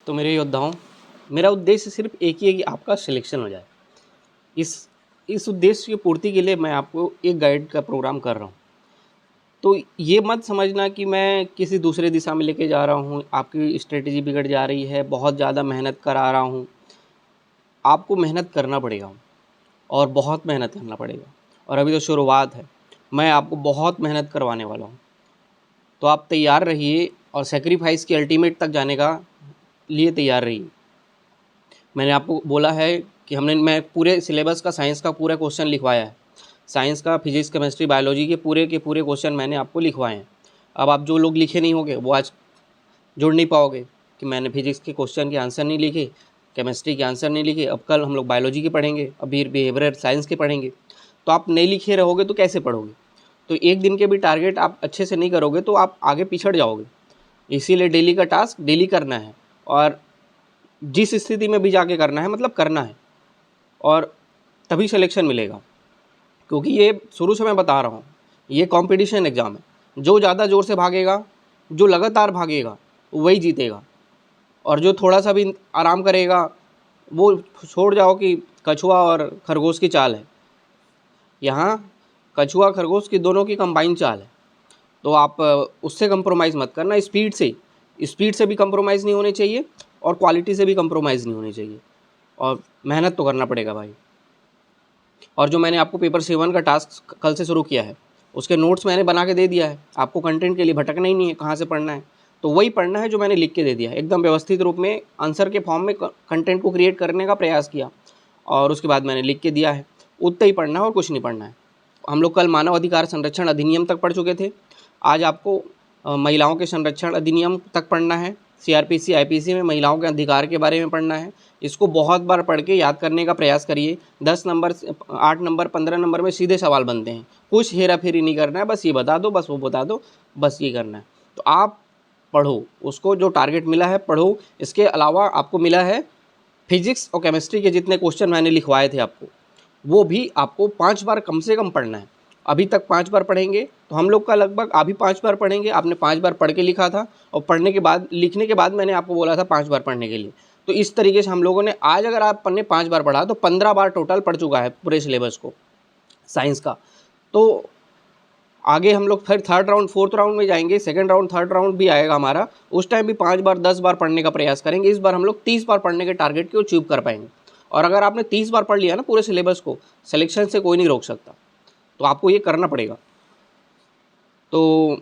तो मेरे योद्धाओं, मेरा उद्देश्य सिर्फ एक ही है कि आपका सिलेक्शन हो जाए। इस उद्देश्य की पूर्ति के लिए मैं आपको एक गाइड का प्रोग्राम कर रहा हूँ। तो ये मत समझना कि मैं किसी दूसरे दिशा में लेके जा रहा हूँ, आपकी स्ट्रेटजी बिगड़ जा रही है, बहुत ज़्यादा मेहनत करा रहा हूँ। आपको मेहनत करना पड़ेगा और बहुत मेहनत करना पड़ेगा, और अभी तो शुरुआत है। मैं आपको बहुत मेहनत करवाने वाला हूँ, तो आप तैयार रहिए और सेक्रीफाइस के अल्टीमेट तक जाने का लिए तैयार रहिए। मैंने आपको बोला है कि मैं पूरे सिलेबस का साइंस का पूरा क्वेश्चन लिखवाया है। साइंस का फिजिक्स केमिस्ट्री बायोलॉजी के पूरे क्वेश्चन मैंने आपको लिखवाए हैं। अब आप जो लोग लिखे नहीं होंगे वो आज जुड़ नहीं पाओगे कि मैंने फिजिक्स के क्वेश्चन के आंसर नहीं लिखे, केमिस्ट्री के आंसर नहीं लिखे। अब कल हम लोग बायोलॉजी के पढ़ेंगे, अभी बिहेवियरल साइंस के पढ़ेंगे। तो आप नहीं लिखे रहोगे तो कैसे पढ़ोगे? तो एक दिन के भी टारगेट आप अच्छे से नहीं करोगे तो आप आगे पिछड़ जाओगे। इसीलिए डेली का टास्क डेली करना है, और जिस स्थिति में भी जाके करना है, मतलब करना है, और तभी सिलेक्शन मिलेगा। क्योंकि ये शुरू से मैं बता रहा हूँ, ये कंपटीशन एग्ज़ाम है। जो ज़्यादा ज़ोर से भागेगा, जो लगातार भागेगा, वही जीतेगा। और जो थोड़ा सा भी आराम करेगा, वो छोड़ जाओ कि कछुआ और खरगोश की चाल है। यहाँ कछुआ खरगोश की दोनों की कंबाइन चाल है। तो आप उससे कंप्रोमाइज़ मत करना। स्पीड से भी कंप्रोमाइज़ नहीं होनी चाहिए, और क्वालिटी से भी कंप्रोमाइज़ नहीं होनी चाहिए, और मेहनत तो करना पड़ेगा भाई। और जो मैंने आपको पेपर 7 का टास्क कल से शुरू किया है, उसके नोट्स मैंने बना के दे दिया है। आपको कंटेंट के लिए भटकना ही नहीं है, कहाँ से पढ़ना है तो वही पढ़ना है जो मैंने लिख के दे दिया है। एकदम व्यवस्थित रूप में आंसर के फॉर्म में कंटेंट को क्रिएट करने का प्रयास किया, और उसके बाद मैंने लिख के दिया है। उतना ही पढ़ना है और कुछ नहीं पढ़ना है। हम लोग कल मानव अधिकार संरक्षण अधिनियम तक पढ़ चुके थे। आज आपको महिलाओं के संरक्षण अधिनियम तक पढ़ना है। सीआरपीसी आईपीसी में महिलाओं के अधिकार के बारे में पढ़ना है। इसको बहुत बार पढ़ के याद करने का प्रयास करिए। 10 नंबर 8 नंबर 15 नंबर में सीधे सवाल बनते हैं। कुछ हेरा फेरी नहीं करना है, बस ये बता दो, बस वो बता दो, बस ये करना है। तो आप पढ़ो, उसको जो टारगेट मिला है पढ़ो। इसके अलावा आपको मिला है फिजिक्स और केमिस्ट्री के जितने क्वेश्चन मैंने लिखवाए थे आपको, वो भी आपको 5 बार कम से कम पढ़ना है। अभी तक 5 बार पढ़ेंगे तो हम लोग का लगभग अभी 5 बार पढ़ेंगे। आपने 5 बार पढ़ के लिखा था, और पढ़ने के बाद लिखने के बाद मैंने आपको बोला था 5 बार पढ़ने के लिए। तो इस तरीके से हम लोगों ने आज, अगर आपने 5 बार पढ़ा तो 15 बार टोटल पढ़ चुका है पूरे सिलेबस को साइंस का। तो आगे हम लोग फिर थर्ड राउंड फोर्थ राउंड में जाएंगे, सेकंड राउंड थर्ड राउंड भी आएगा हमारा। उस टाइम भी 5 बार 10 बार पढ़ने का प्रयास करेंगे। इस बार हम लोग 30 बार पढ़ने के टारगेट को अचीव कर पाएंगे। और अगर आपने 30 बार पढ़ लिया ना पूरे सिलेबस को, सिलेक्शन से कोई नहीं रोक सकता। तो आपको ये करना पड़ेगा। तो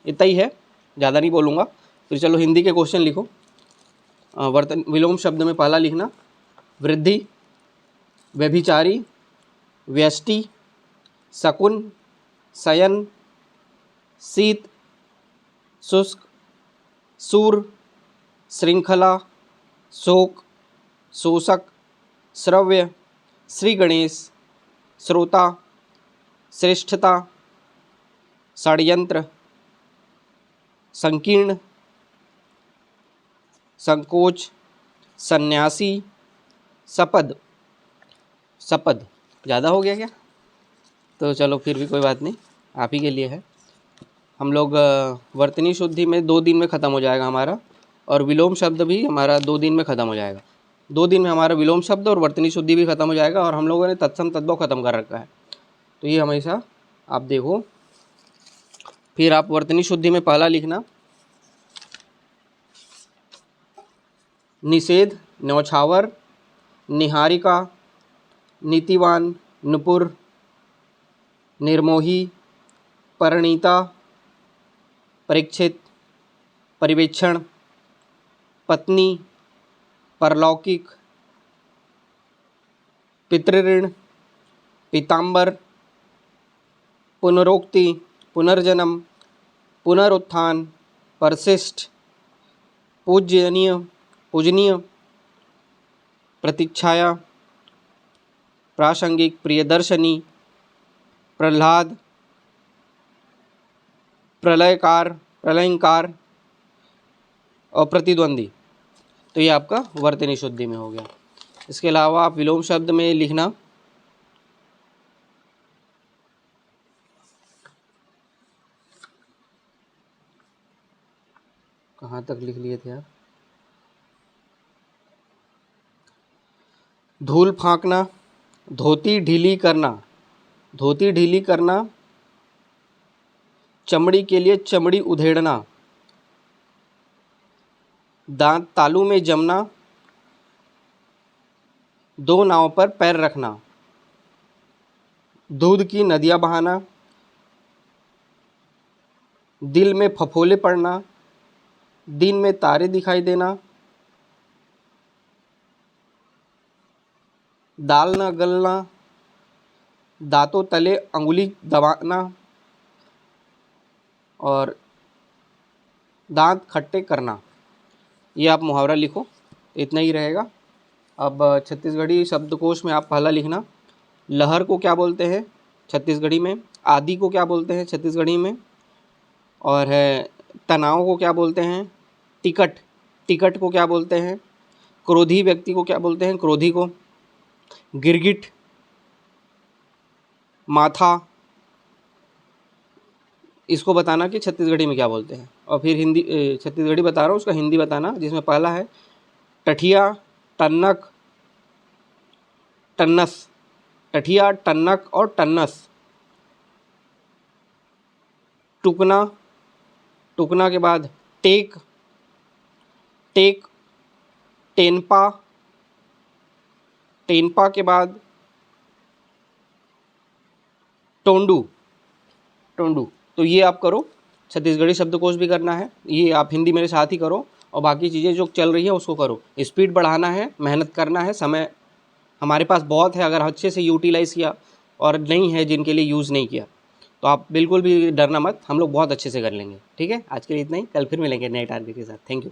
इतना ही है, ज़्यादा नहीं बोलूँगा। फिर चलो हिंदी के क्वेश्चन लिखो। वर्तन विलोम शब्द में पहला लिखना वृद्धि, व्यभिचारी, व्यष्टि, शकुन, शयन, शीत, शुष्क, सूर, श्रृंखला, शोक, शोषक, श्रव्य, श्री गणेश, श्रोता, श्रेष्ठता, षड्यंत्र, संकीर्ण, संकोच, सन्यासी, सपद। सपद ज़्यादा हो गया क्या? तो चलो फिर भी कोई बात नहीं, आप ही के लिए है। हम लोग वर्तनी शुद्धि में 2 दिन में ख़त्म हो जाएगा हमारा, और विलोम शब्द भी हमारा 2 दिन में ख़त्म हो जाएगा। 2 दिन में हमारा विलोम शब्द और वर्तनी शुद्धि भी ख़त्म हो जाएगा, और हम लोगों ने तत्सम तद्भव ख़त्म कर रखा है। तो ये हमेशा आप देखो। फिर आप वर्तनी शुद्धि में पहला लिखना निषेध, न्यौछावर, निहारिका, नीतिवान, नुपुर, निर्मोही, परिणीता, परीक्षित, परिवेक्षण, पत्नी, परलौकिक, पितृऋण, पीताम्बर, पुनरोक्ति, पुनर्जन्म, पुनरुत्थान, परशिष्ट, पूजनीय, पूजनीय, प्रतीक्षाया, प्रासंगिक, प्रियदर्शनी, प्रह्लाद, प्रलयकार, प्रलयंकार और प्रतिद्वंदी। तो ये आपका वर्तनी शुद्धि में हो गया। इसके अलावा आप विलोम शब्द में लिखना कहाँ तक लिख लिए थे आप? धूल फाँकना, धोती ढीली करना, धोती ढीली करना, चमड़ी के लिए चमड़ी उधेड़ना, दांत तालू में जमना, दो नाव पर पैर रखना, दूध की नदियाँ बहाना, दिल में फफोले पड़ना, दिन में तारे दिखाई देना, दाल न गलना, दांतों तले अंगुली दबाना और दांत खट्टे करना। ये आप मुहावरा लिखो, इतना ही रहेगा। अब छत्तीसगढ़ी शब्दकोश में आप पहला लिखना, लहर को क्या बोलते हैं छत्तीसगढ़ी में, आदि को क्या बोलते हैं छत्तीसगढ़ी में, और है तनाव को क्या बोलते हैं, टिकट, टिकट को क्या बोलते हैं, क्रोधी व्यक्ति को क्या बोलते हैं, क्रोधी को, गिरगिट, माथा, इसको बताना कि छत्तीसगढ़ी में क्या बोलते हैं। और फिर हिंदी, छत्तीसगढ़ी बता रहा हूँ उसका हिंदी बताना, जिसमें पहला है टठिया, टन्नक, टन्नस, टठिया, टन्नक और टन्नस। टुकना, टुकना के बाद टेक, टेक, टेनपा, टेनपा के बाद टोंडू, टोंडू। तो ये आप करो, छत्तीसगढ़ी शब्दकोश भी करना है, ये आप हिंदी मेरे साथ ही करो और बाकी चीज़ें जो चल रही है उसको करो। स्पीड बढ़ाना है, मेहनत करना है, समय हमारे पास बहुत है अगर अच्छे से यूटिलाइज़ किया, और नहीं है जिनके लिए यूज़ नहीं किया, तो आप बिल्कुल भी डरना मत, हम लोग बहुत अच्छे से कर लेंगे। ठीक है, आज के लिए इतना ही, कल फिर मिलेंगे नए टारगेट के साथ। Thank you.